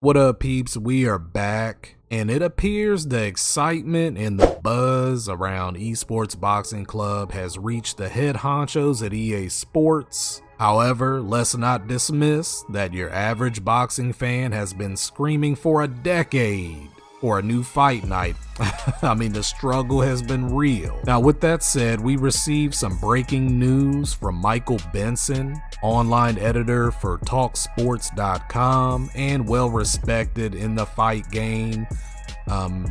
What up, peeps? We are back, and it appears the excitement and the buzz around Esports Boxing Club has reached the head honchos at EA Sports. However, let's not dismiss that your average boxing fan has been screaming for a decade for a new fight night. I mean, the struggle has been real. Now, with that said, we received some breaking news from Michael Benson, online editor for TalkSports.com and well respected in the fight game,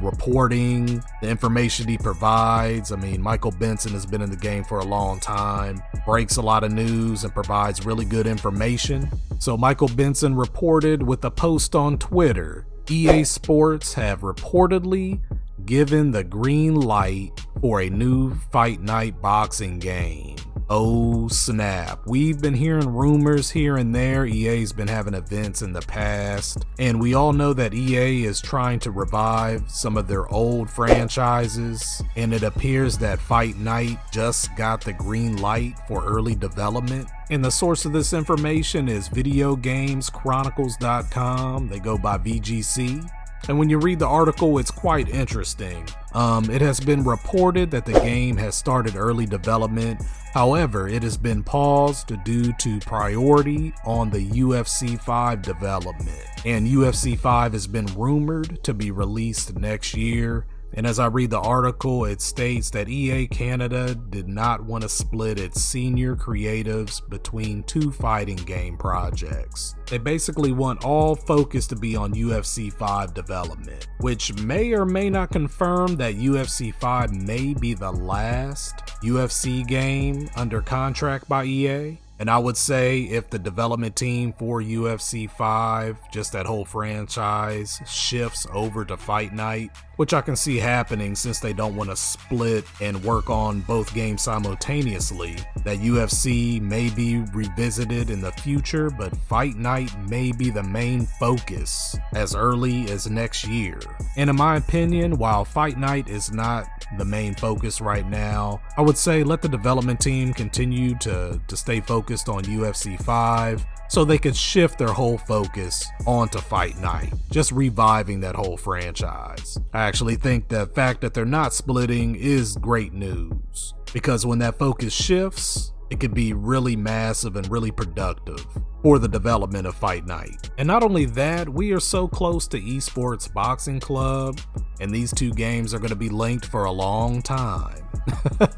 reporting the information he provides. I mean, Michael Benson has been in the game for a long time, breaks a lot of news and provides really good information. So Michael Benson reported with a post on Twitter, EA Sports have reportedly given the green light for a new Fight Night boxing game. Oh snap. We've been hearing rumors here and there. EA's been having events in the past, and we all know that EA is trying to revive some of their old franchises, and it appears that Fight Night just got the green light for early development. And the source of this information is videogameschronicles.com. They go by VGC. And when you read the article, it's quite interesting. It has been reported that the game has started early development. However, it has been paused due to priority on the UFC 5 development. And UFC 5 has been rumored to be released next year. And as I read the article, it states that EA Canada did not want to split its senior creatives between two fighting game projects. They basically want all focus to be on UFC 5 development, which may or may not confirm that UFC 5 may be the last UFC game under contract by EA. And I would say if the development team for UFC 5, just that whole franchise, shifts over to Fight Night, which I can see happening since they don't want to split and work on both games simultaneously, that UFC may be revisited in the future, but Fight Night may be the main focus as early as next year. And in my opinion, while Fight Night is not the main focus right now, I would say let the development team continue to stay focused on UFC 5 so they could shift their whole focus onto Fight Night, just reviving that whole franchise. I actually think the fact that they're not splitting is great news, because when that focus shifts, it could be really massive and really productive for the development of Fight Night. And not only that, we are so close to Esports Boxing Club, and these two games are going to be linked for a long time.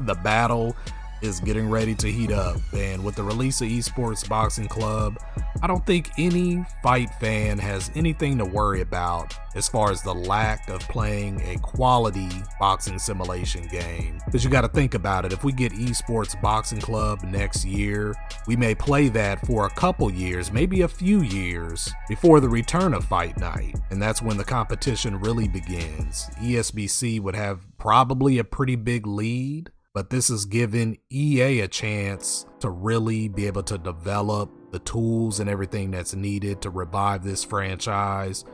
The battle is getting ready to heat up, and with the release of Esports Boxing Club, I don't think any fight fan has anything to worry about as far as the lack of playing a quality boxing simulation game. Because you got to think about it, if we get Esports Boxing Club next year, we may play that for a couple years, maybe a few years, before the return of Fight Night. And that's when the competition really begins. ESBC would have probably a pretty big lead, but this is giving EA a chance to really be able to develop the tools and everything that's needed to revive this franchise.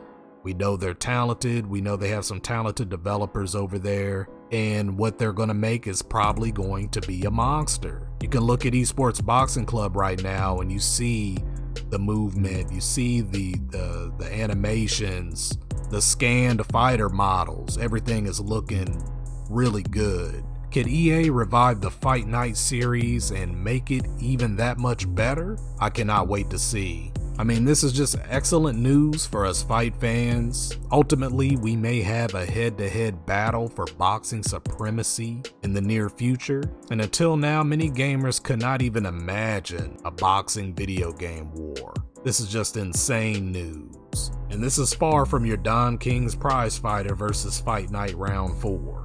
We know they're talented. We know they have some talented developers over there, and what they're going to make is probably going to be a monster. You can look at Esports Boxing Club right now and you see the movement, you see the animations, the scanned fighter models. Everything is looking really good. Could EA revive the Fight Night series and make it even that much better? I cannot wait to see. I mean, this is just excellent news for us fight fans. Ultimately, we may have a head-to-head battle for boxing supremacy in the near future. And until now, many gamers could not even imagine a boxing video game war. This is just insane news. And this is far from your Don King's prize fighter versus Fight Night round 4.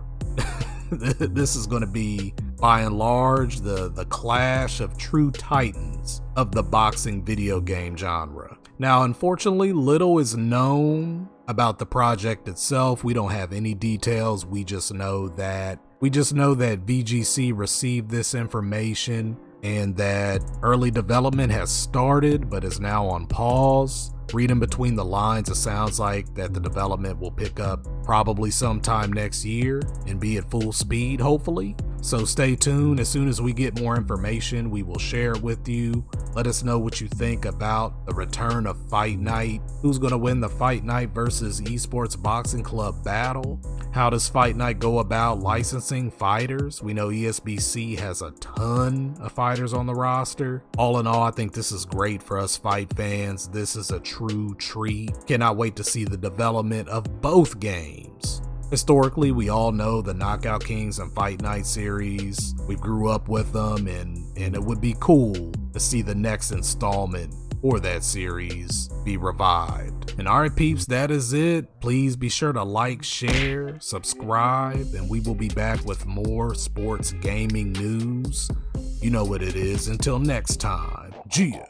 This is going to be, by and large, the clash of true titans of the boxing video game genre. Now, unfortunately, little is known about the project itself. We don't have any details. We just know that VGC received this information and that early development has started but is now on pause. Reading between the lines, it sounds like that the development will pick up probably sometime next year and be at full speed, hopefully. So stay tuned. As soon as we get more information, we will share it with you. Let us know what you think about the return of Fight Night. Who's going to win the Fight Night versus Esports Boxing Club battle? How does Fight Night go about licensing fighters? We know ESBC has a ton of fighters on the roster. All in all, I think this is great for us fight fans. This is a true treat. Cannot wait to see the development of both games. Historically, we all know the Knockout Kings and Fight Night series. We grew up with them, and it would be cool to see the next installment for that series be revived. And alright peeps, that is it. Please be sure to like, share, subscribe, and we will be back with more sports gaming news. You know what it is. Until next time, Gia.